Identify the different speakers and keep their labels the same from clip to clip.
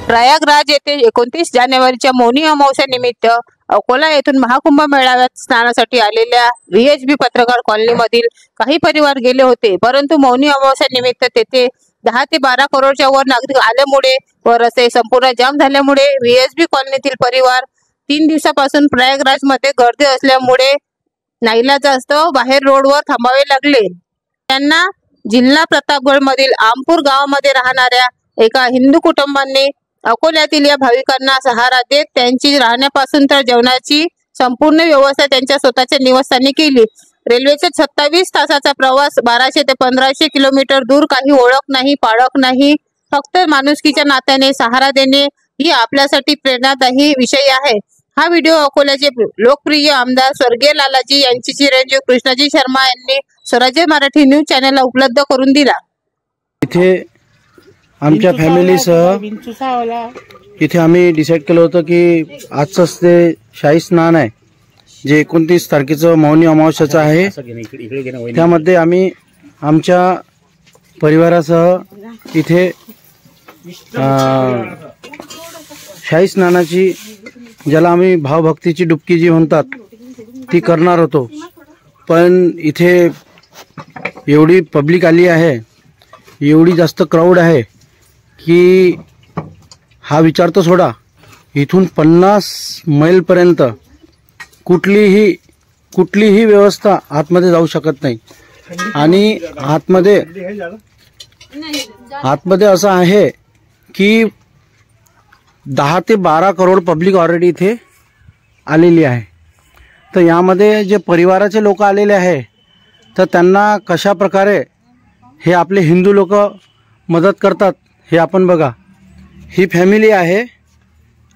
Speaker 1: प्रयागराज येथे 29 जानेवारीच्या मौनी अमावस्येनिमित्त अकोला येथून महाकुंभ मेळाव्यात स्नानासाठी आलेल्या व्हीएचबी पत्रकार कॉलनीमधील काही परिवार गेले होते, परंतु मौनी अमावस्येनिमित्त तेथे 10 ते 12 करोडच्या वर नागरिक आल्यामुळे व रस्ते संपूर्ण जाम झाल्यामुळे व्हीएचबी कॉलनीतील परिवार 3 दिवसापासून प्रयागराजमध्ये गर्दी असल्यामुळे नाईलाजास्तव बाहेर रोडवर थांबावे लागले। त्यांना जिल्हा प्रतापगडमधील आमपूर गावामध्ये राहणाऱ्या एका हिंदू कुटुंबाने अकोल्यातील या भाविकांना सहारा देत त्यांची राहण्यापासून तर जेवणाची संपूर्ण व्यवस्था त्यांच्या स्वतःच्या निवासस्थानी केली। रेल्वेचा 27 तासाचा प्रवास 1200 ते 1500 किलोमीटर दूर, काही ओळख नाही, पाळख नाही, फक्त माणुसकीच्या नात्याने सहारा देणे ही आपल्यासाठी प्रेरणादायी विषय आहे। हा व्हिडिओ अकोल्याचे लोकप्रिय आमदार स्वर्गीय लालाजी यांची चिरंजीव कृष्णाजी शर्मा यांनी स्वराज्य मराठी न्यूज चॅनलला उपलब्ध करून दिला।
Speaker 2: इथे आमच्या फॅमिलीसह इथे आम्ही डिसाईड केलं होतं की आजच ते शाही स्नान आहे जे 29 तारखेचं मौनी अमावस्याचं आहे। त्यामध्ये आम्ही आमच्या परिवारासह इथे शाही स्नानाची, ज्याला आम्ही भावभक्तीची डुबकी जी म्हणतात ती करणार होतो, पण इथे एवढी पब्लिक आली आहे, एवढी जास्त क्राऊड आहे की हा विचार तर सोडा, इथून 50 मैलपर्यंत कुठलीही व्यवस्था आतमध्ये जाऊ शकत नाही। आणि आतमध्ये असं आहे की 10 ते 12 करोड पब्लिक ऑलरेडी इथे आलेली आहे। तर यामध्ये जे परिवाराचे लोक आलेले आहे तर त्यांना कशा प्रकारे हे आपले हिंदू लोक मदत करतात हे आपण बघा। ही फैमिली है।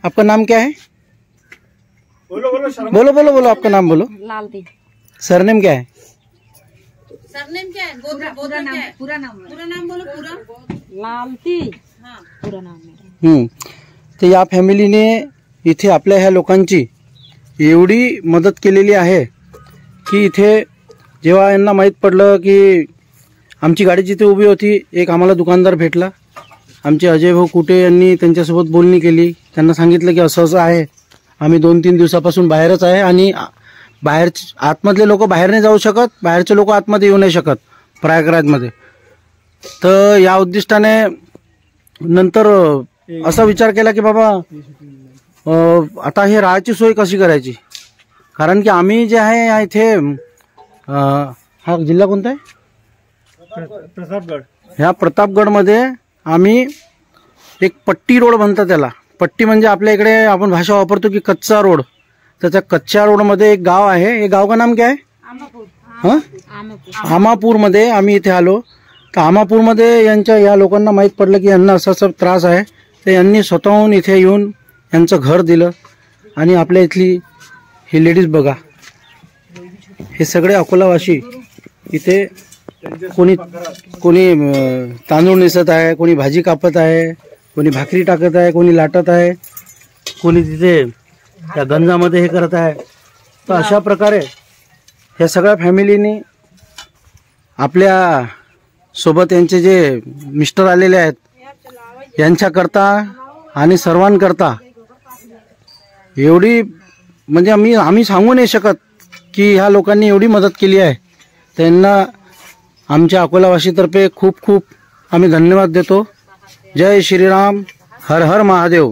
Speaker 2: आपका नाम क्या है? बोलो बोलो बोलो आपका नाम बोलो।
Speaker 3: लालती।
Speaker 2: सरनेम क्या है?
Speaker 1: सरनेम क्या है? पूरा नाम बोलो। पूरा
Speaker 3: लालती। हाँ, पूरा नाम है।
Speaker 2: तर या फॅमिलीने इथे आपल्या ह्या लोकांची एवढी मदत केलेली आहे की इथे जेव्हा यांना माहीत पडलं की आमची गाडी जिथे उभी होती, एक आम्हाला दुकानदार भेटला, आमचे अजय भाऊ कुटे यांनी त्यांच्यासोबत बोलणी केली, त्यांना सांगितलं की असं असं आहे, आम्ही 2-3 दिवसापासून बाहेरच आहे आणि आतमधले लोक बाहेर नाही जाऊ शकत, बाहेरचे लोक आतमध्ये येऊ नाही शकत प्रयागराजमध्ये। तर या उद्दिष्टाने नंतर असा विचार केला की बाबा आता हे राहायची सोय कशी करायची, कारण की आम्ही जे आहे इथे हा जिल्हा कोणता आहे?
Speaker 4: प्रतापगड।
Speaker 2: ह्या प्रतापगडमध्ये आम्ही एक पट्टी रोड म्हणतात त्याला। पट्टी म्हणजे आपल्या इकडे आपण भाषा वापरतो की कच्चा रोड, तर त्या कच्च्या रोडमध्ये एक गाव आहे। हे गाव का नाम क्या है? आमापूरमध्ये आम्ही इथे आलो। तर आमापूरमध्ये या लोकांना माहीत पडलं की यांना असा त्रास आहे, तर यांनी स्वतःहून इथे येऊन यांचं घर दिलं। आणि आपल्या इथली ही लेडीज बघा, हे सगळे अकोलावासी इथे कोणी तांदूळ नेसत आहे, कोणी भाजी कापत आहे, कोणी भाकरी टाकत आहे, कोणी लाटत आहे, कोणी तिथे त्या गंजामध्ये हे करत आहे। तर अशा प्रकारे ह्या सगळ्या फॅमिलीनी आपल्या सोबत यांचे जे मिस्टर आलेले आहेत यांच्याकरता आणि सर्वांकरता एवढी म्हणजे आम्ही सांगू नाही शकत की ह्या लोकांनी एवढी मदत केली आहे। त्यांना आमच्या अकोलावासीतर्फे खूप खूप आम्ही धन्यवाद देतो। जय श्रीराम, हर हर महादेव।